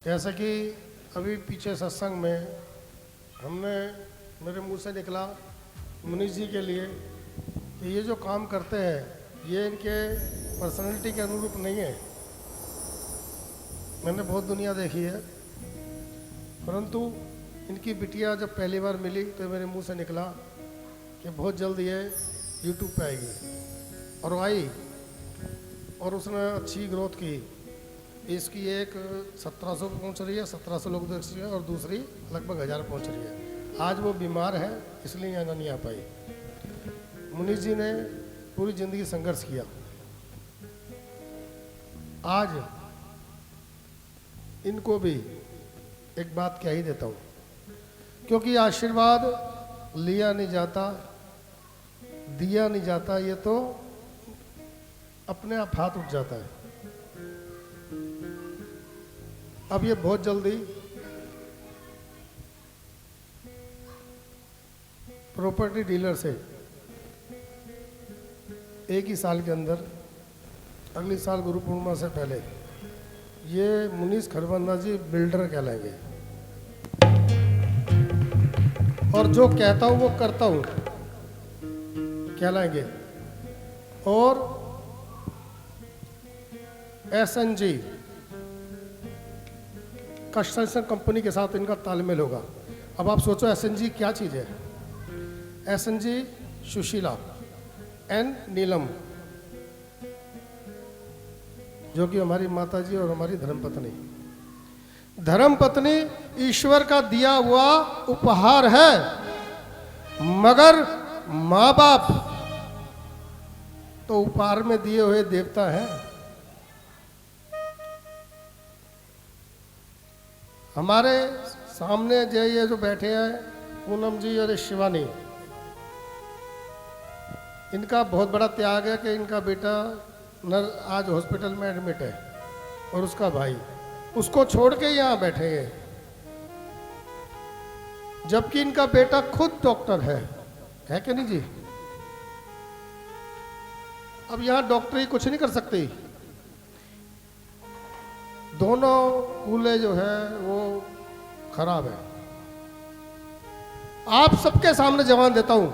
जैसे कि अभी पीछे सत्संग में हमने मेरे मुंह से निकला मुनीष जी के लिए कि ये जो काम करते हैं ये इनके पर्सनालिटी के अनुरूप नहीं है। मैंने बहुत दुनिया देखी है, परंतु इनकी बिटिया जब पहली बार मिली तो मेरे मुंह से निकला कि बहुत जल्द ये यूट्यूब पे आएगी, और वो आई और उसने अच्छी ग्रोथ की। इसकी एक 1700 पे पहुँच रही है, 1700 लोग देख रहे हैं, और दूसरी लगभग 1000 पहुँच रही है। आज वो बीमार है इसलिए यहाँ नहीं आ पाई। मुनीष जी ने पूरी ज़िंदगी संघर्ष किया। आज इनको भी एक बात कह ही देता हूँ, क्योंकि आशीर्वाद लिया नहीं जाता, दिया नहीं जाता, ये तो अपने आप हाथ उठ जाता है। अब ये बहुत जल्दी प्रॉपर्टी डीलर से एक ही साल के अंदर, अगली साल गुरु पूर्णिमा से पहले, ये मुनीष खरबंदा जी बिल्डर कहलाएंगे। और जो कहता हूँ वो करता हूँ कहलाएंगे। और SNG कंस्ट्रक्शन कंपनी के साथ इनका तालमेल होगा। अब आप सोचो SNG क्या चीज़ है। SNG सुशीला एंड नीलम, जो कि हमारी माता जी और हमारी धर्मपत्नी ईश्वर का दिया हुआ उपहार है, मगर माँ बाप तो उपहार में दिए हुए देवता हैं। हमारे सामने ये जो बैठे हैं पूनम जी और शिवानी, इनका बहुत बड़ा त्याग है कि इनका बेटा आज हॉस्पिटल में एडमिट है और उसका भाई उसको छोड़ के यहाँ बैठे हैं, जबकि इनका बेटा खुद डॉक्टर है कि नहीं जी। अब यहाँ डॉक्टरी कुछ नहीं कर सकती। दोनों कूले जो है वो खराब है। आप सबके सामने जवान देता हूं,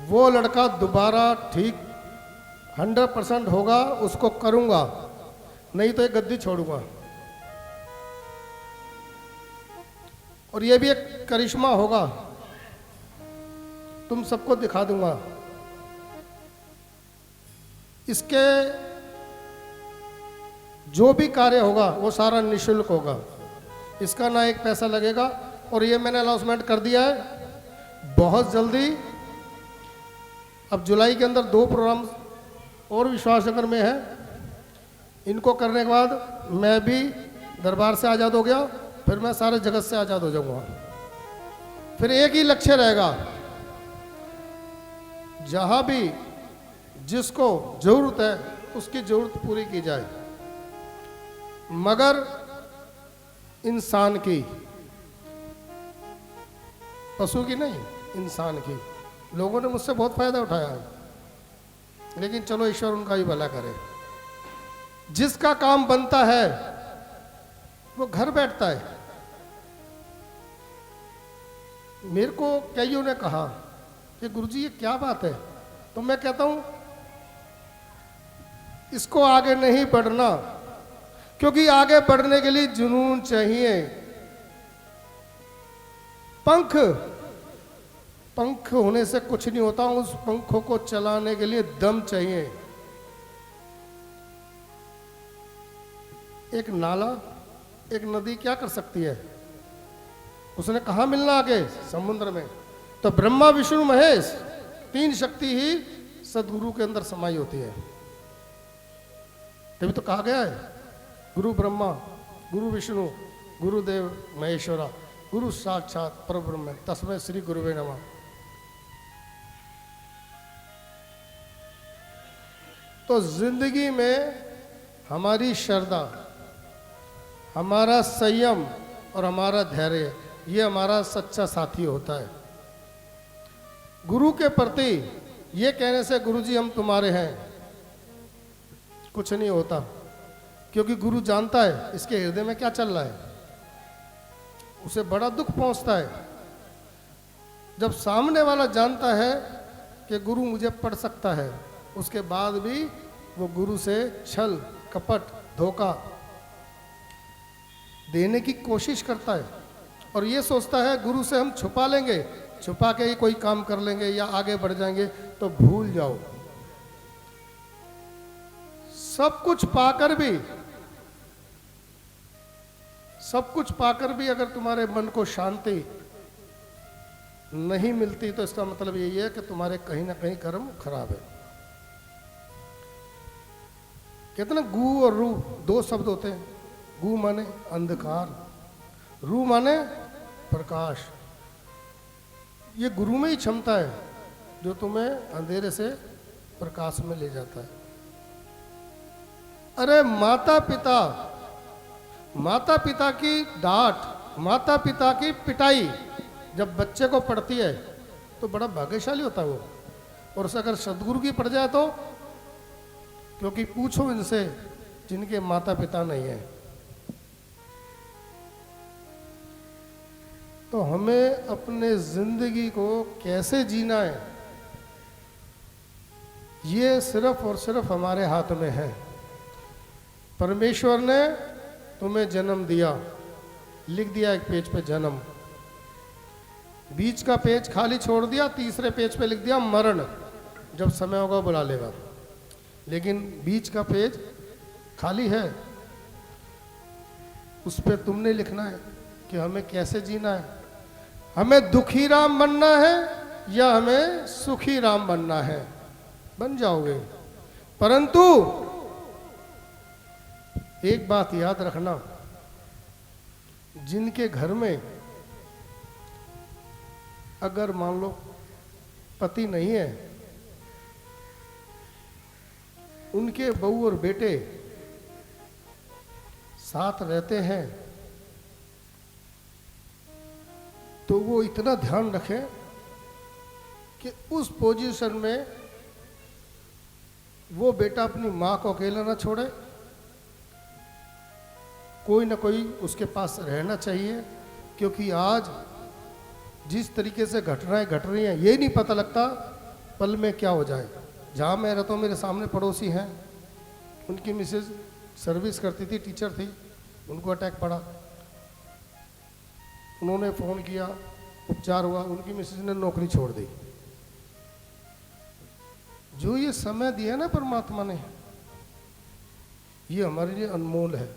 वो लड़का दोबारा ठीक 100% होगा, उसको करूंगा, नहीं तो एक गद्दी छोड़ूंगा। और ये भी एक करिश्मा होगा, तुम सबको दिखा दूंगा। इसके जो भी कार्य होगा वो सारा निःशुल्क होगा, इसका ना एक पैसा लगेगा। और ये मैंने अनाउंसमेंट कर दिया है बहुत जल्दी। अब जुलाई के अंदर 2 प्रोग्राम और विश्वासनगर में है। इनको करने के बाद मैं भी दरबार से आज़ाद हो गया, फिर मैं सारे जगत से आज़ाद हो जाऊंगा। फिर एक ही लक्ष्य रहेगा, जहां भी जिसको जरूरत है उसकी जरूरत पूरी की जाए, मगर इंसान की, पशु की नहीं, इंसान की। लोगों ने मुझसे बहुत फायदा उठाया है, लेकिन चलो ईश्वर उनका भी भला करे। जिसका काम बनता है वो घर बैठता है। मेरे को कईयों ने कहा कि गुरुजी ये क्या बात है, तो मैं कहता हूं इसको आगे नहीं बढ़ना, क्योंकि आगे बढ़ने के लिए जुनून चाहिए। पंख होने से कुछ नहीं होता, उस पंखों को चलाने के लिए दम चाहिए। एक नाला, एक नदी क्या कर सकती है? उसने कहाँ मिलना आगे? समुद्र में। तो ब्रह्मा विष्णु महेश 3 शक्ति ही सदगुरु के अंदर समाई होती है। तभी तो कहा गया है गुरु ब्रह्मा, गुरु विष्णु, गुरुदेव महेश्वरा, गुरु साक्षात परब्रह्म, तस्मै श्री गुरुवे नमः। तो जिंदगी में हमारी श्रद्धा, हमारा संयम और हमारा धैर्य, ये हमारा सच्चा साथी होता है। गुरु के प्रति ये कहने से गुरुजी हम तुम्हारे हैं, कुछ नहीं होता। क्योंकि गुरु जानता है इसके हृदय में क्या चल रहा है। उसे बड़ा दुख पहुंचता है जब सामने वाला जानता है कि गुरु मुझे पढ़ सकता है, उसके बाद भी वो गुरु से छल कपट धोखा देने की कोशिश करता है और ये सोचता है गुरु से हम छुपा लेंगे, छुपा के ही कोई काम कर लेंगे या आगे बढ़ जाएंगे। तो भूल जाओ, सब कुछ पाकर भी अगर तुम्हारे मन को शांति नहीं मिलती तो इसका मतलब यही है कि तुम्हारे कहीं ना कहीं कर्म खराब है। कहते ना गु और रू दो शब्द होते हैं। गु माने अंधकार, रू माने प्रकाश। ये गुरु में ही क्षमता है जो तुम्हें अंधेरे से प्रकाश में ले जाता है। अरे माता पिता की डांट, माता पिता की पिटाई जब बच्चे को पड़ती है तो बड़ा भाग्यशाली होता है वो। और उसे अगर सदगुरु की पड़ जाए तो, क्योंकि पूछो इनसे जिनके माता पिता नहीं है। तो हमें अपने जिंदगी को कैसे जीना है ये सिर्फ और सिर्फ हमारे हाथ में है। परमेश्वर ने तुम्हें जन्म दिया, लिख दिया एक पेज पे जन्म, बीच का पेज खाली छोड़ दिया, तीसरे पेज पे लिख दिया मरण, जब समय होगा बुला लेगा। लेकिन बीच का पेज खाली है, उस पे तुमने लिखना है कि हमें कैसे जीना है। हमें दुखी राम बनना है या हमें सुखी राम बनना है, बन जाओगे। परंतु एक बात याद रखना, जिनके घर में अगर मान लो पति नहीं है, उनके बहू और बेटे साथ रहते हैं, तो वो इतना ध्यान रखें कि उस पोजीशन में वो बेटा अपनी माँ को अकेला ना छोड़े, कोई ना कोई उसके पास रहना चाहिए। क्योंकि आज जिस तरीके से घटनाएं घट रही हैं, ये नहीं पता लगता पल में क्या हो जाए। जहाँ मैं रहता हूँ, मेरे सामने पड़ोसी हैं, उनकी मिसेज सर्विस करती थी, टीचर थी, उनको अटैक पड़ा, उन्होंने फ़ोन किया, उपचार हुआ, उनकी मिसेज ने नौकरी छोड़ दी। जो ये समय दिया ना परमात्मा ने, ये हमारे लिए अनमोल है।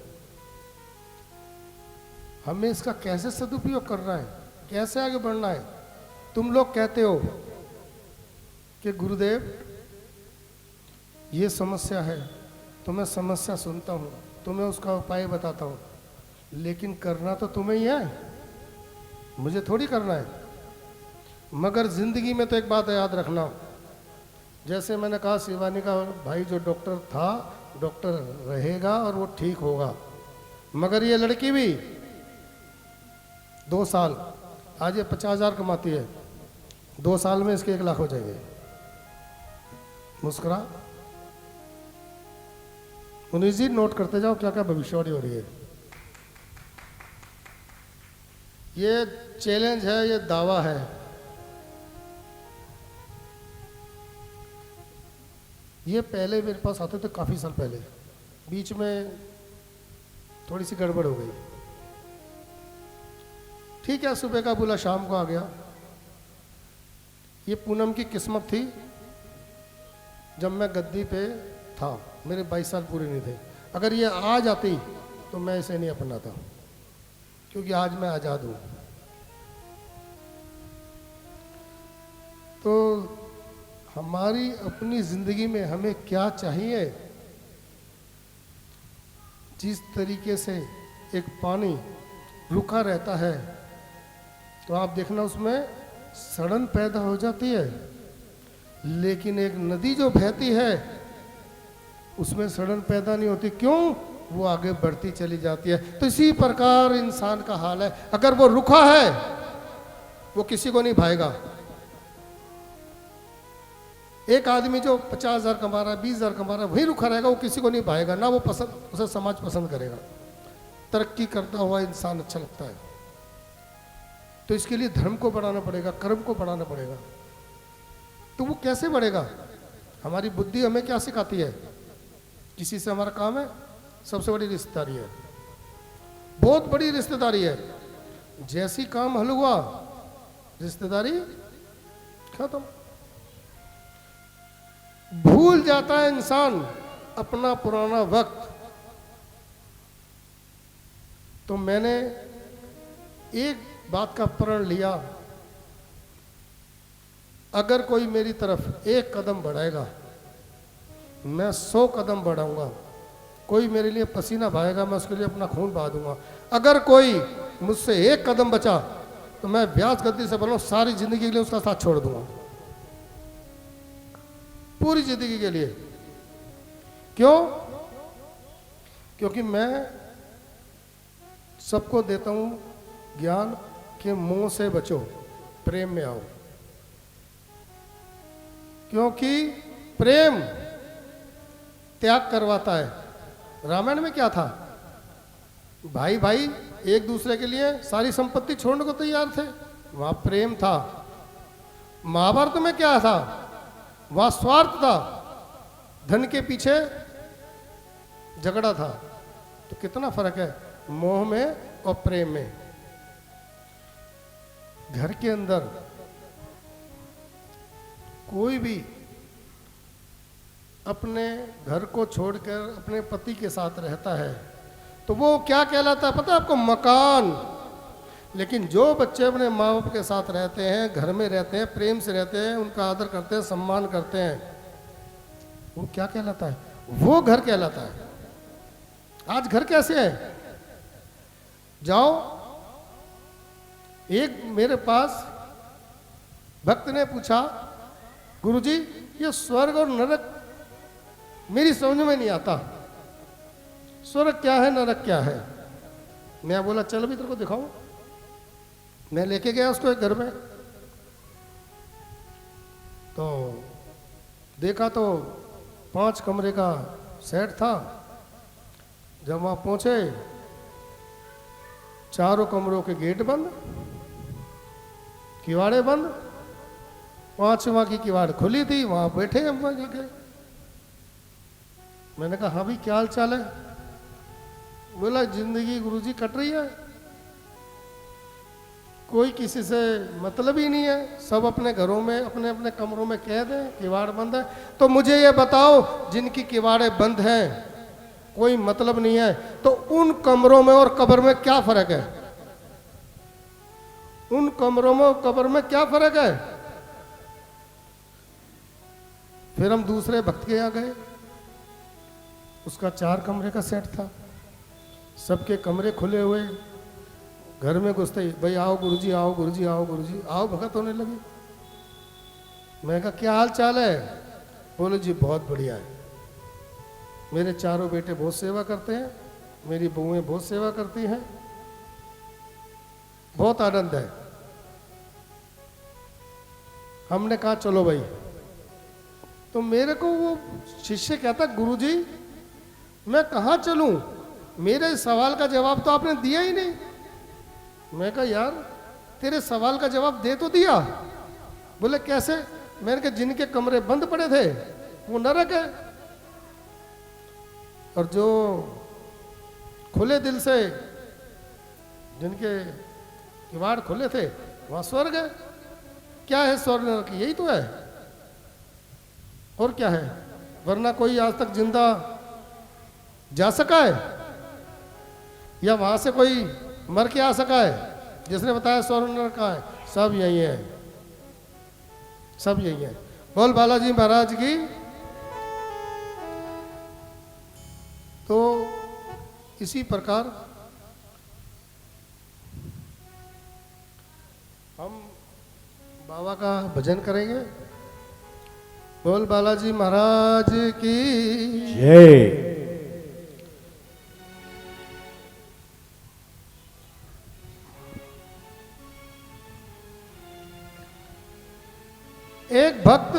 हमें इसका कैसे सदुपयोग करना है, कैसे आगे बढ़ना है। तुम लोग कहते हो कि गुरुदेव ये समस्या है, तो मैं समस्या सुनता हूँ, तुम्हें उसका उपाय बताता हूँ, लेकिन करना तो तुम्हें ही है, मुझे थोड़ी करना है। मगर जिंदगी में तो एक बात याद रखना, जैसे मैंने कहा शिवानी का भाई जो डॉक्टर था, डॉक्टर रहेगा और वो ठीक होगा। मगर ये लड़की भी 2 साल, आज ये 50,000 कमाती है, 2 साल में इसके 1 लाख हो जाएंगे। मुस्कुरा मुनीष जी, नोट करते जाओ क्या क्या भविष्यवाणी हो रही है। ये चैलेंज है, ये दावा है। ये पहले मेरे पास आते थे काफ़ी साल पहले, बीच में थोड़ी सी गड़बड़ हो गई। ठीक है, सुबह का बोला शाम को आ गया। ये पूनम की किस्मत थी, जब मैं गद्दी पे था, मेरे 22 साल पूरे नहीं थे। अगर ये आ जाती तो मैं इसे नहीं अपनाता, क्योंकि आज मैं आज़ाद हूँ। तो हमारी अपनी ज़िंदगी में हमें क्या चाहिए, जिस तरीके से एक पानी रुका रहता है तो आप देखना उसमें सड़न पैदा हो जाती है, लेकिन एक नदी जो बहती है उसमें सड़न पैदा नहीं होती। क्यों? वो आगे बढ़ती चली जाती है। तो इसी प्रकार इंसान का हाल है, अगर वो रुका है वो किसी को नहीं भाएगा। एक आदमी जो 50,000 कमा रहा है, 20,000 कमा रहा है, वहीं रुका रहेगा, वो किसी को नहीं भाएगा, ना वो पसंद, उसे समाज पसंद करेगा। तरक्की करता हुआ इंसान अच्छा लगता है। तो इसके लिए धर्म को बढ़ाना पड़ेगा, कर्म को बढ़ाना पड़ेगा। तो वो कैसे बढ़ेगा? हमारी बुद्धि हमें क्या सिखाती है? किसी से हमारा काम है, सबसे बड़ी रिश्तेदारी है, बहुत बड़ी रिश्तेदारी है। जैसी काम हल हुआ, रिश्तेदारी खत्म। भूल जाता है इंसान अपना पुराना वक्त। तो मैंने एक बात का प्रण लिया, अगर कोई मेरी तरफ एक कदम बढ़ाएगा, मैं 100 कदम बढ़ाऊंगा। कोई मेरे लिए पसीना बहाएगा, मैं उसके लिए अपना खून बहा दूंगा। अगर कोई मुझसे एक कदम बचा, तो मैं व्यास गद्दी से बोलूं, सारी जिंदगी के लिए उसका साथ छोड़ दूंगा, पूरी जिंदगी के लिए। क्यों? क्योंकि मैं सबको देता हूं ज्ञान कि मोह से बचो, प्रेम में आओ। क्योंकि प्रेम त्याग करवाता है। रामायण में क्या था? भाई भाई एक दूसरे के लिए सारी संपत्ति छोड़ने को तैयार थे, वहां प्रेम था। महाभारत में क्या था? वहां स्वार्थ था, धन के पीछे झगड़ा था। तो कितना फर्क है मोह में और प्रेम में। घर के अंदर कोई भी अपने घर को छोड़कर अपने पति के साथ रहता है, तो वो क्या कहलाता है पता है आपको? मकान। लेकिन जो बच्चे अपने माँ बाप के साथ रहते हैं, घर में रहते हैं, प्रेम से रहते हैं, उनका आदर करते हैं, सम्मान करते हैं, वो क्या कहलाता है? वो घर कहलाता है। आज घर कैसे है? जाओ, एक मेरे पास भक्त ने पूछा, गुरुजी ये स्वर्ग और नरक मेरी समझ में नहीं आता, स्वर्ग क्या है, नरक क्या है? मैं बोला चल अभी तेरे को दिखाऊं। मैं लेके गया उसको एक घर में, तो देखा तो 5 कमरे का सेट था। जब वहां पहुंचे, चारों कमरों के गेट बंद, किवाड़े बंद, 5वां की किवाड़ खुली थी, वहां बैठे हम जाके। मैंने कहा हाँ भाई क्या हाल चाल है? बोला जिंदगी गुरुजी कट रही है, कोई किसी से मतलब ही नहीं है, सब अपने घरों में अपने अपने कमरों में कैद है, किवाड़ बंद है। तो मुझे ये बताओ, जिनकी किवाड़े बंद हैं, कोई मतलब नहीं है, तो उन कमरों में और कब्र में क्या फर्क है? उन कमरों में और कब्र में क्या फर्क है? फिर हम दूसरे भक्त के यहाँ गए, उसका 4 कमरे का सेट था, सबके कमरे खुले हुए, घर में घुसते ही भाई आओ गुरुजी, आओ गुरुजी, आओ गुरुजी, आओ भगत होने लगे। मैं कहा क्या हाल चाल है? बोले जी बहुत बढ़िया है, मेरे चारों बेटे बहुत सेवा करते हैं, मेरी बहुएं बहुत सेवा करती हैं, बहुत आनंद है। हमने कहा चलो भाई। तो मेरे को वो शिष्य कहता गुरुजी मैं कहाँ चलूं, मेरे सवाल का जवाब तो आपने दिया ही नहीं। मैं कहा यार तेरे सवाल का जवाब दे तो दिया। बोले कैसे? मैंने कहा जिनके कमरे बंद पड़े थे वो नरक है, और जो खुले दिल से जिनके किवाड़ खुले थे वहां स्वर्ग है। क्या है स्वर्ग नरक? यही तो है, और क्या है? वरना कोई आज तक जिंदा जा सका है, या वहां से कोई मर के आ सका है? जिसने बताया स्वर्ग नरक कहाँ है? सब यही है, सब यही है। बोल बालाजी महाराज की। तो इसी प्रकार हम बाबा का भजन करेंगे। बोल बालाजी महाराज की जय। एक भक्त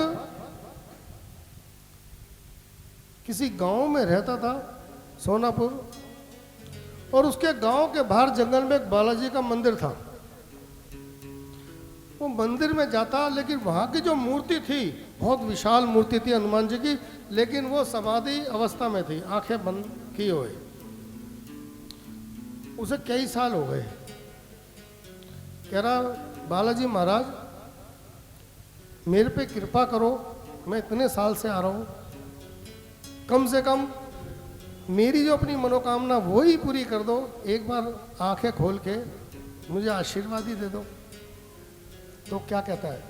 किसी गांव में रहता था, सोनापुर, और उसके गांव के बाहर जंगल में एक बालाजी का मंदिर था। वो मंदिर में जाता, लेकिन वहाँ की जो मूर्ति थी बहुत विशाल मूर्ति थी हनुमान जी की, लेकिन वो समाधि अवस्था में थी, आंखें बंद किए हुए। उसे कई साल हो गए। कह रहा, बालाजी महाराज मेरे पे कृपा करो, मैं इतने साल से आ रहा हूँ, कम से कम मेरी जो अपनी मनोकामना वो ही पूरी कर दो, एक बार आंखें खोल के मुझे आशीर्वाद ही दे दो। तो क्या कहता है,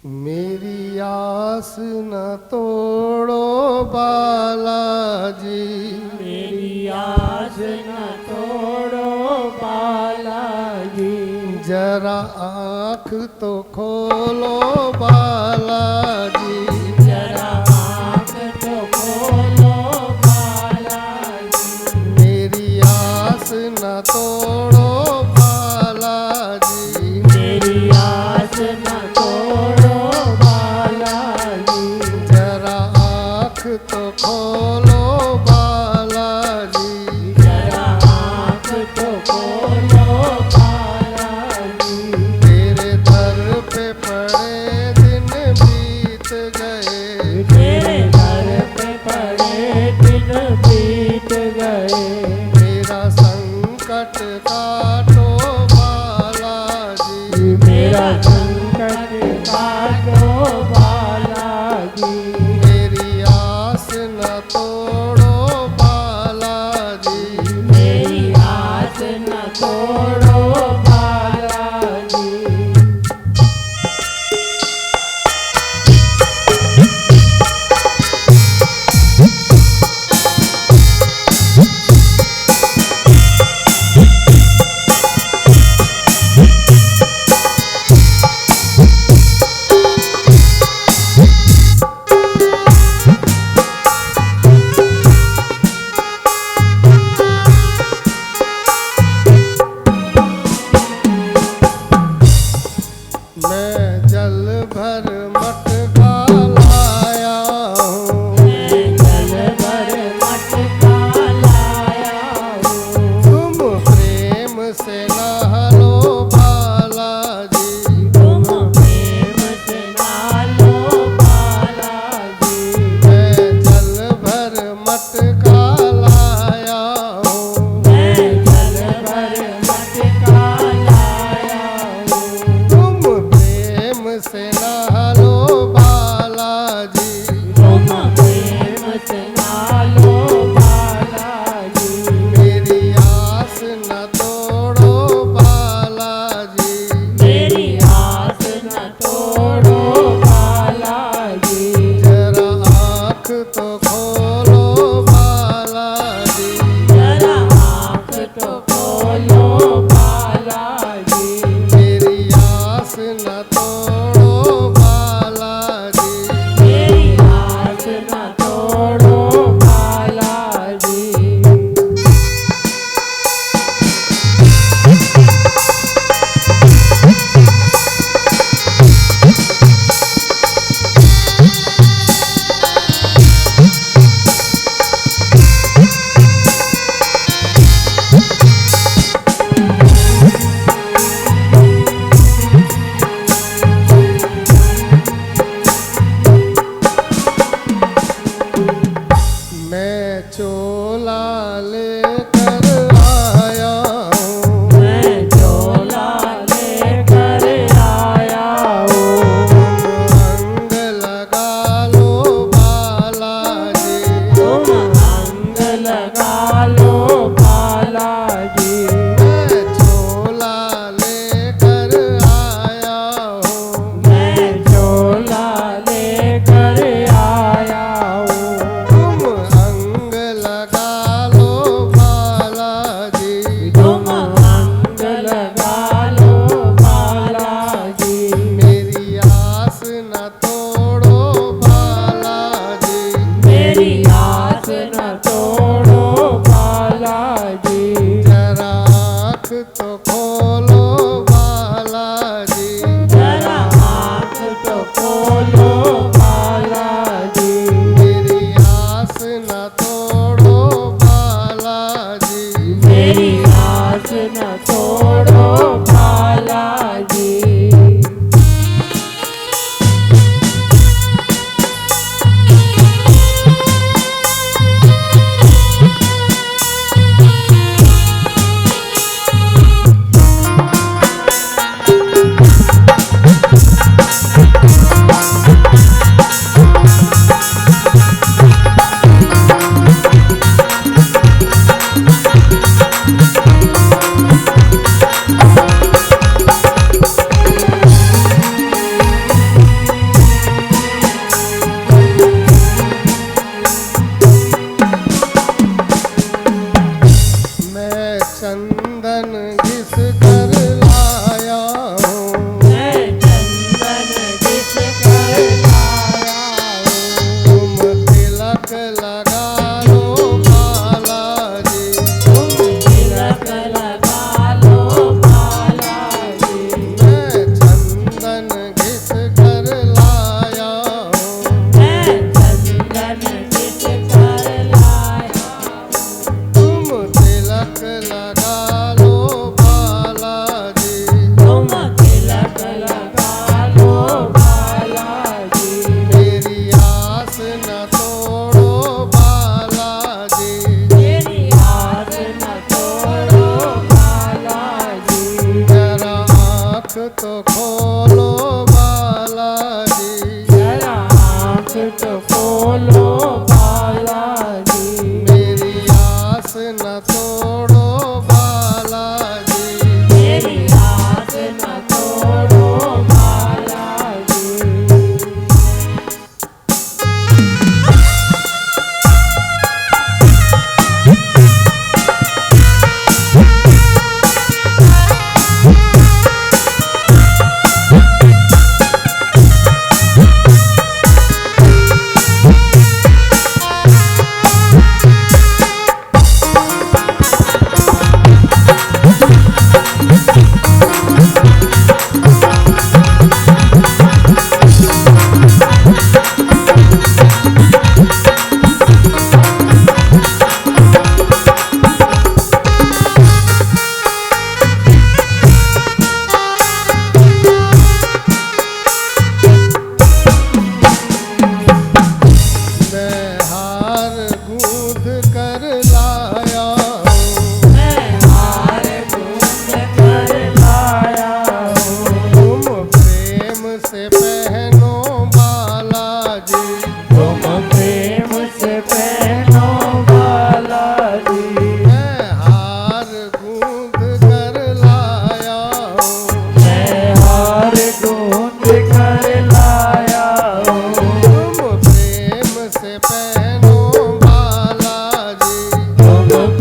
मेरी आस न तोड़ो बालाजी, मेरी आस न तोड़ो बालाजी, जरा आँख तो खोलो बालाजी, जरा आँख तो खोलो बालाजी, मेरी आस न तोड़ो बालाजी, मेरी आस न तोड़ो बालाजी, जरा आँख तो खोलो बालाजी, जरा आँख तो खोलो बालाजी, तेरे दर पे पड़े दिन बीत गए, तेरे दर पे पड़े दिन बीत गए, मेरा संकट काटो बालाजी, मेरा संकट काटो बालाजी, मेरी आस न तोड़ो बालाजी, मेरी आस न तोड़ो बालाजी, मैं जल भर मटका लाया हूँ, मैं जल भर मटका लाया हूँ, तुम प्रेम से नहा लो बालाजी, तुम प्रेम से नालो बालाजी, मैं जल भर मटका लाया हूँ, मैं जल भर मटका लाया हूँ, तुम प्रेम से नहा लो बालाजी, तुम प्रेम से नालो बालाजी, मेरी आस न तोड़ो बालाजी, मेरी आस न तोड़ो बालाजी, जरा आँख तो खोलो बालाजी, जरा आँख तो खोलो बालाजी, मेरी आस न तोड़ो बालाजी, मेरी आस न तोड़ो बालाजी, मैं चोला लेकर आया हूँ, मैं झोला लेकर आया हूँ, अंग लगा लो बालाजी, तुम अंग लगा लो बालाजी, मैं चोला लेकर आया हूँ, मैं झोला लेकर आया हूँ, तुम अंग लगा लो बालाजी, तुम अंग लगा लो बालाजी, मेरी आस न तोड़ो बालाजी, मेरी आस न तोड़ो बालाजी, जरा आँख तो खोलो बालाजी, जरा आँख तो खोलो मेरी आस न तोड़ो बालाजी। मैं चंदन घिस कर लाया हूँ, मैं चंदन घिस कर लाया हूँ। तुम तिलक लगा लो बालाजी। तुम तिलक लगा लो बालाजी। मैं चंदन घिस कर लाया हूँ, मैं चंदन घिस कर लाया हूँ। तुम तिलक लगा लो बालाजी। तुम तिलक लगा लो बालाजी। मेरी आस न तोड़ो बालाजी। मेरी आस न तोड़ो बालाजी। जरा आँख तो खोलो बालाजी। जरा आँख तो खोलो बालाजी। मेरी आस न तोड़ो बालाजी। मेरी आस न तोड़ो बालाजी। मैं हार गूंथ कर लाया हूँ, मैं हार गूंथ कर लाया हूँ। तुम प्रेम से पहनो बालाजी। तुम प्रेम से पहनो बालाजी। मैं हार गूंथ कर लाया हूँ, मैं हार गूंथ कर लाया हूँ। तुम प्रेम से पहनो बालाजी। तुम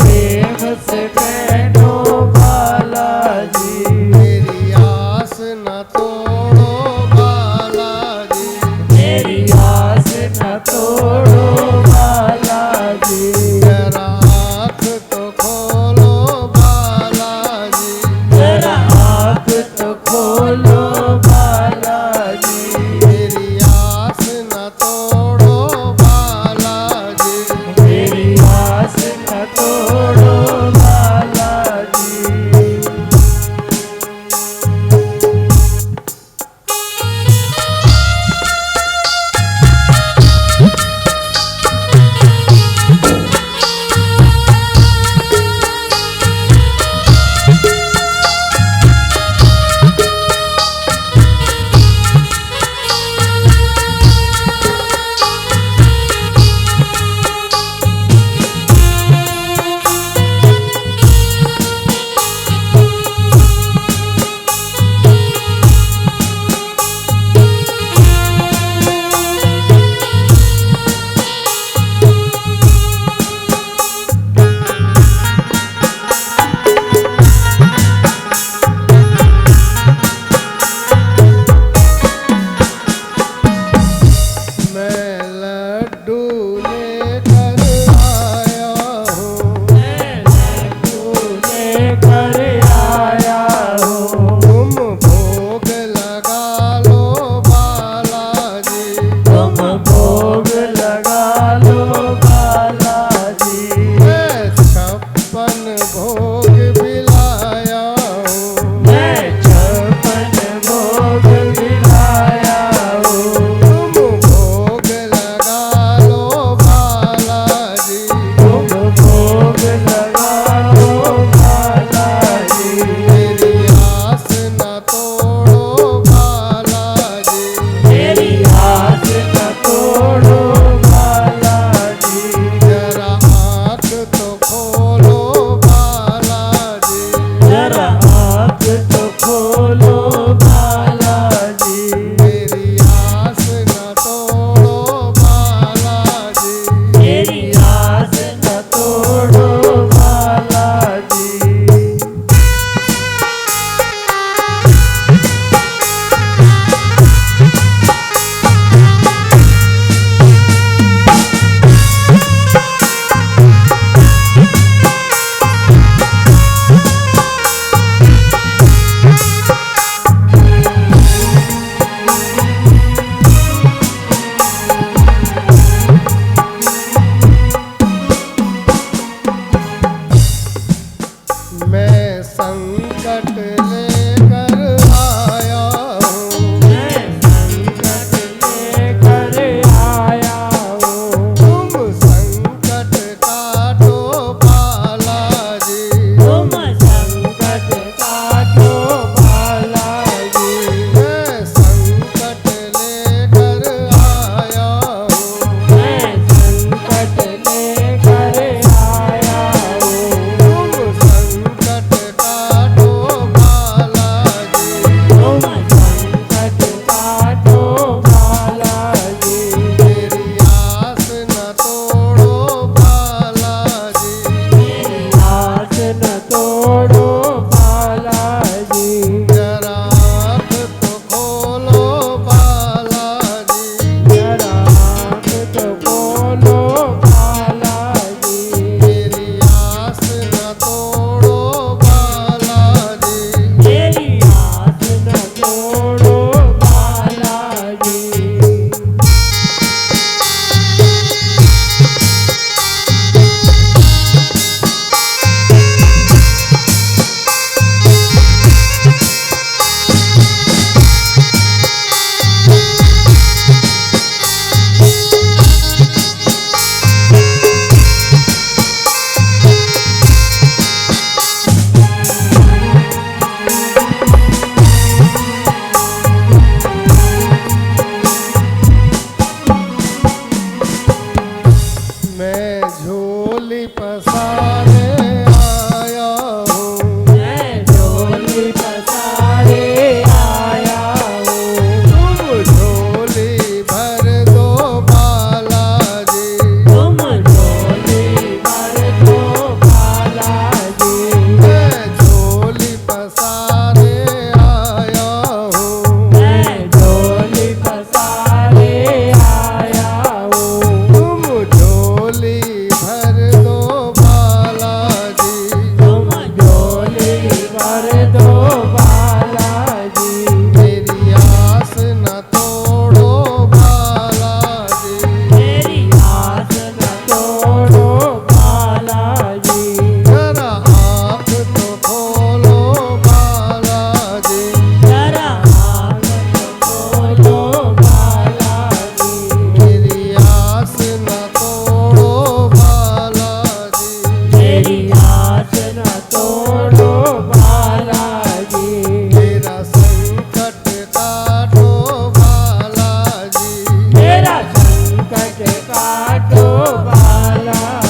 पसारे आया हूँ, मैं झोली पसारे आया हूँ। तुम झोली भर दो बालाजी, तुम झोली भर दो बालाजी। मैं झोली पसारे आया हूँ, मैं झोली पसारे आया हूँ। तुम झोली भर दो बालाजी, तुम झोली भर दो बालाजी। मेरी आस न तोड़ो बालाजी, मेरी आस न तोड़ो बालाजी। जरा आँख तो खोलो बालाजी, जरा आँख तो खोलो बालाजी। मेरी आस न तोड़ो बालाजी, मेरी आस न तोड़ो बालाजी। मेरा संकट काटो बालाजी, मेरा संकट काटो बालाजी।